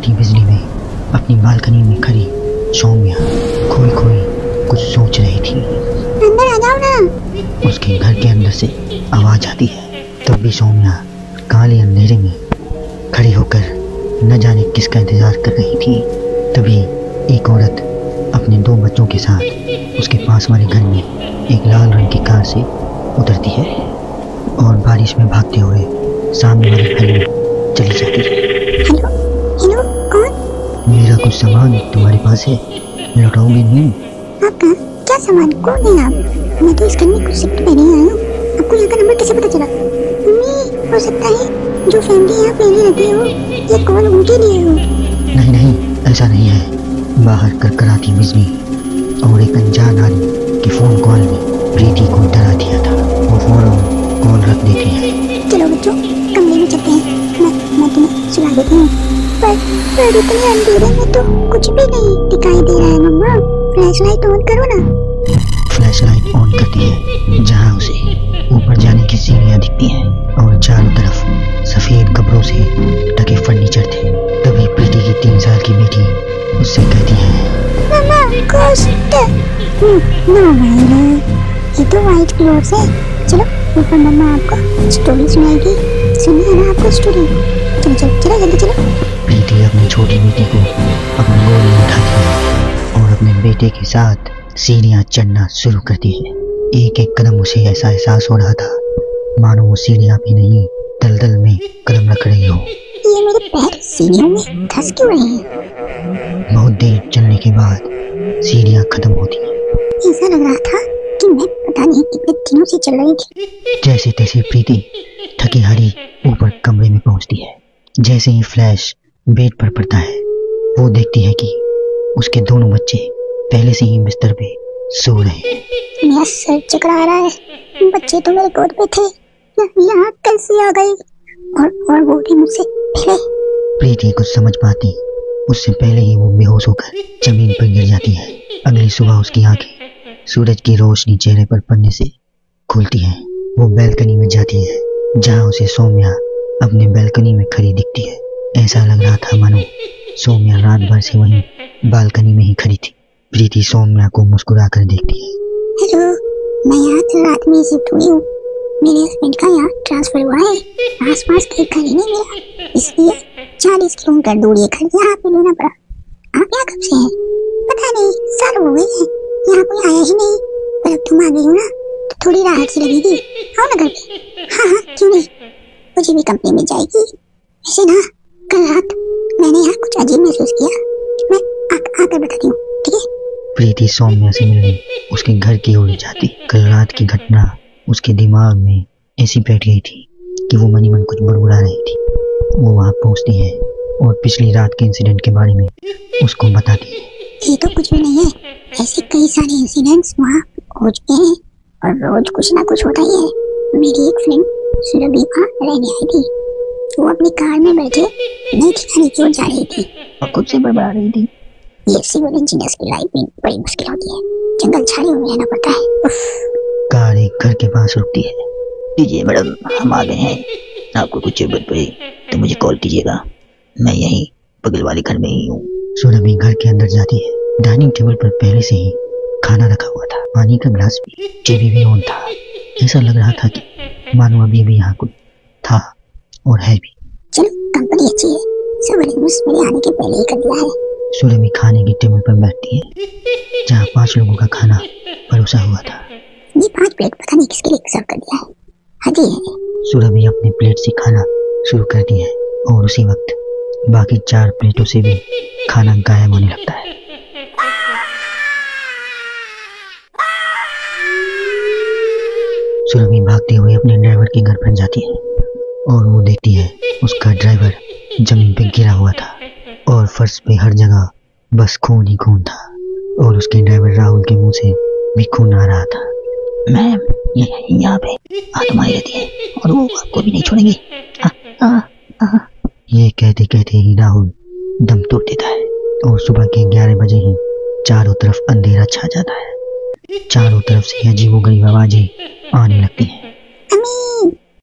कड़कड़ाती बिजली में अपनी बालकनी में खड़ी सौम्या खोई खोई कुछ सोच रही थी। अंदर आ जाओ ना। उसके घर के अंदर से आवाज आती है। तब भी सौम्या काले अंधेरे में खड़ी होकर न जाने किसका इंतजार कर रही थी। तभी एक औरत अपने 2 बच्चों के साथ उसके पास वाले घर में एक लाल रंग की कार से उतरती है और बारिश में भागते हुए सामने वाले घर में चली जाती है। हेलो हेलो, कौन? मेरा कुछ सामान तुम्हारे पास है, लौटाओगे नहीं? आपका क्या सामान? कौन है आप? मैं तो इस घर में कुछ शिफ्ट पहले ही आई हूँ। आपको यहाँ का नंबर कैसे पता चला? मम्मी, हो सकता है जो फैमिली यहाँ पहले रहती हो ये कॉल उनके लिए हो। नहीं नहीं, ऐसा नहीं है। बाहर करकराती बिजली और एक अनजान आदमी के फोन कॉल ने प्रीति को डरा दिया था। वो फौरन कॉल रख देती है। चलो बच्चों, कमरे में चलते हैं। मैं तुम्हें सुला देती हूँ। पर इतने अंधेरे में तो कुछ भी नहीं दिखाई दे रहा है। मम्मा, फ्लैशलाइट ऑन करो ना। फ्लैशलाइट ऑन करती है जहाँ उसे ऊपर जाने की सीढ़ियाँ दिखती हैं और चारों तरफ सफेद कपड़ों से ढके फर्नीचर थे। तभी प्रीति की 3 साल की बेटी उससे कहती है, मम्मा, घोस्ट। नो भाई, ये तो व्हाइट क्लोथ्स है। चलो ऊपर, मम्मा आपको स्टोरी सुनाएगी। सुनिए ना आपको स्टोरी। चलो चलो चलो, जल्दी चलो। प्रीति अपनी छोटी बेटी को अपनी गोद में उठाती है और अपने बेटे के साथ सीढ़ियाँ चढ़ना शुरू करती है। एक एक कदम उसे ऐसा एहसास हो रहा था मानो वो सीढ़ियाँ भी नहीं दलदल में कदम रख रही हो। ये मेरे पैर सीढ़ियों में धंस क्यों रहे हैं? बहुत देर चलने के बाद सीढ़ियाँ खत्म होती हैं। ऐसा लग रहा था कि मैं पता नहीं कितने दिनों से चल रही थी। जैसे तैसे प्रीति थकी हारी ऊपर कमरे में पहुंचती है। जैसे ही फ्लैश बेड पर पड़ता है वो देखती है कि उसके दोनों बच्चे पहले से ही बिस्तर पे सो रहे हैं। मेरा सर चकरा रहा है। बच्चे तो मेरे गोद पे थे, यहाँ कैसे आ गए? और वो भी मुझसे पहले। प्रीति कुछ समझ पाती उससे पहले ही वो बेहोश होकर जमीन पर गिर जाती है। अगली सुबह उसकी आंखें सूरज की रोशनी चेहरे पर पड़ने से खुलती हैं। वो बालकनी में जाती है जहाँ उसे सौम्या अपने बालकनी में खड़ी दिखती है। ऐसा लग रहा था मानो सौम्या रात भर से वहीं बालकनी में ही खड़ी थी। प्रीति सौम्या को मुस्कुरा कर देखती है। हेलो, मैं यहाँ कल रात में शिफ्ट हुई हूँ। मेरे हस्बैंड का यहाँ ट्रांसफर हुआ है। आसपास कहीं घर ही नहीं मिला, इसलिए 40 किलोमीटर दूर ये घर यहाँ पे लेना पड़ा। आप यहाँ कब से हैं? पता नहीं, साल हो गए हैं, यहाँ कोई आया ही नहीं। पर अब तुम आ गई हो ना तो थोड़ी राहत सी लगेगी। आओ ना घर पे। हाँ हाँ, क्यों नहीं, मुझे भी कंपनी में जाएगी। वैसे ना कल रात मैंने यहाँ कुछ अजीब महसूस किया। मैं आकर बताती हूँ, ठीक है? प्रीति सौम्या से मिलने उसके घर की ओर जाती। कल रात की घटना उसके दिमाग में ऐसी बैठ गई थी कि वो मनी मन कुछ बड़बड़ा रही थी। वो वहाँ पहुँचती है और पिछली रात के इंसिडेंट के बारे में उसको बताती है। ये तो कुछ भी नहीं है, ऐसे कई सारे इंसिडेंट्स वहाँ हो चुके हैं और रोज कुछ ना कुछ होता ही है। मेरी एक फ्रेंड सुरभि वहाँ रहने आई थी। वो अपनी कार में बैठे नई ठिकाने की ओर जा रही थी और खुद से बड़बड़ा रही थी। ये सिविल इंजीनियर्स की लाइफ में बड़ी मुश्किल होती है, जंगल झाड़ियों में रहना पड़ता है। कार एक घर के पास रुकती है। दीजिए मैडम, हम आ गए हैं। आपको कुछ जरूरत पड़े तो मुझे कॉल कीजिएगा, मैं यहीं बगल वाले घर में ही हूँ। सुरभि घर के अंदर जाती है। डाइनिंग टेबल पर पहले से ही खाना रखा हुआ था, पानी का ग्लास भी, टीवी भी ऑन था। ऐसा लग रहा था कि मानो अभी भी यहाँ कुछ था और है भी। चलो, कंपनी अच्छी है, सब अरेंजमेंट्स मेरे आने के पहले ही कर दिया है। सुरभि खाने के टेबल पर बैठती है जहाँ 5 लोगों का खाना परोसा हुआ था। ये 5 प्लेट पता नहीं किसके लिए सर्व कर दिया है। हदी है। सुरभि अपने प्लेट से खाना शुरू करती है और उसी वक्त बाकी 4 प्लेटों से भी खाना गायब होने लगता है। सुरभि भागते हुए अपने ड्राइवर के घर पर जाती है और वो देखती है उसका ड्राइवर जमीन पे गिरा हुआ था और फर्श पे हर जगह बस खून ही खून था और उसके ड्राइवर राहुल के मुंह से भी खून आ रहा था। मैम, यहाँ पे आत्मा रहती है और वो आपको भी नहीं छोड़ेंगे। ये कहते कहते ही राहुल दम तोड़ देता है और सुबह के 11 बजे ही चारों तरफ अंधेरा छा जाता है। चारों तरफ से अजीबोगरीब आवाजें आने लगती हैं। अम्मी,